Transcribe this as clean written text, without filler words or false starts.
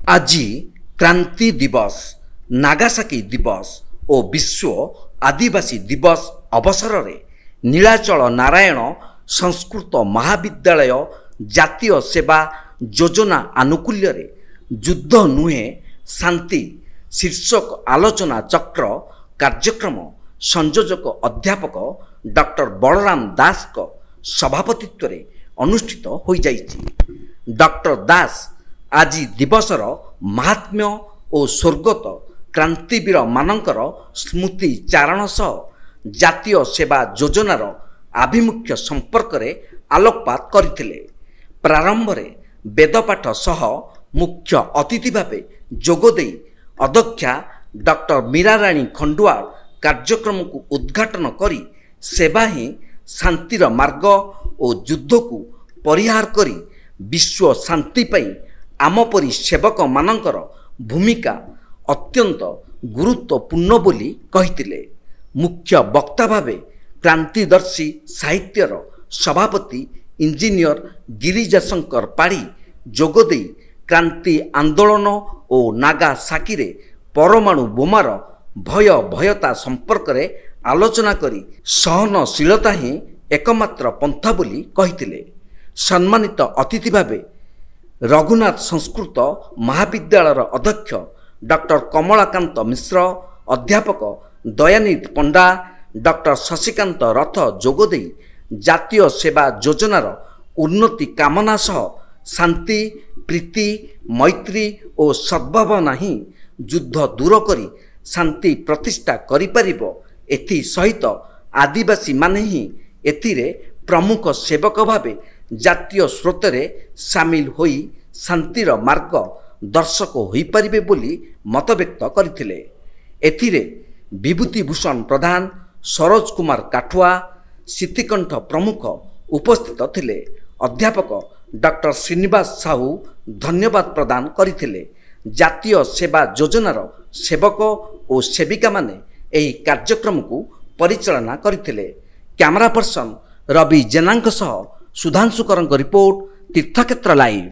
আজি क्रांति दिवस, नागासाकी दिवस और विश्व आदिवासी दिवस अवसर में नीलाचल नारायण संस्कृत महाविद्यालय जातीय सेवा योजना आनुकूल्य रे युद्ध नुहे शांति शीर्षक आलोचना चक्र कार्यक्रम संयोजक अध्यापक डॉक्टर बलराम दास को सभापतित्व रे अनुष्ठित हो जाइछि। डॉक्टर दास आज दिवसर महात्म्य और स्वर्गत क्रांतिवीर मानकर स्मृति चारण सह जातीय सेवा योजनार आभिमुख्य संपर्क रे आलोकपात करथिले। प्रारंभ रे वेदपाठ सह मुख्य अतिथि भावे जोगदेई अध्यक्षा डॉक्टर मीराराणी खंडुआल कार्यक्रम को उद्घाटन करी सेवा ही शांतिर मार्ग और युद्ध को परिहार करी विश्व शांति पई आमपरी सेवक मानकर भूमिका अत्यंत गुरुत्वपूर्ण बोली कहिथिले। मुख्य वक्ता भावे क्रांतिदर्शी साहित्यर सभापति इंजीनियर गिरिजाशंकर पाढ़ी जोगदेई क्रांति आंदोलन और नागासाकी रे परमाणु बोमार भय भयता संपर्क रे आलोचना करी सहनशीलता ही एकमात्र पंथा बोली कहिथिले। सम्मानित अतिथि भावे रघुनाथ संस्कृत महाविद्यालयर अध्यक्ष डॉक्टर कमलाकांत मिश्र, अध्यापक दयानिधि पंडा, डॉक्टर शशिकांत रथ जोगदेई जातीय सेवा योजनार उन्नति कामना सह शांति प्रीति मैत्री और सद्भावना ही युद्ध दूर करी शांति प्रतिष्ठा करिपारिबो। एथि सहित आदिवासी माने ही एथिरे प्रमुख सेवक भावे जातीय स्रोत रे सामिल होई शांतिर मार्ग दर्शक होई परिबे बोली मत व्यक्त करथिले। एथिरे विभूति भूषण प्रधान, सरोज कुमार काठुआ, सिद्धिकंठ प्रमुख उपस्थित थिले। अध्यापक डॉक्टर श्रीनिवास साहू धन्यवाद प्रदान करथिले। जातीय सेवा योजनार सेवक और सेविका माने एही कार्यक्रम को परिचालना करथिले। कैमरा पर्सन रवि जेनांक सह सुधांशुकर रिपोर्ट, तीर्थक्षेत्र लाइव।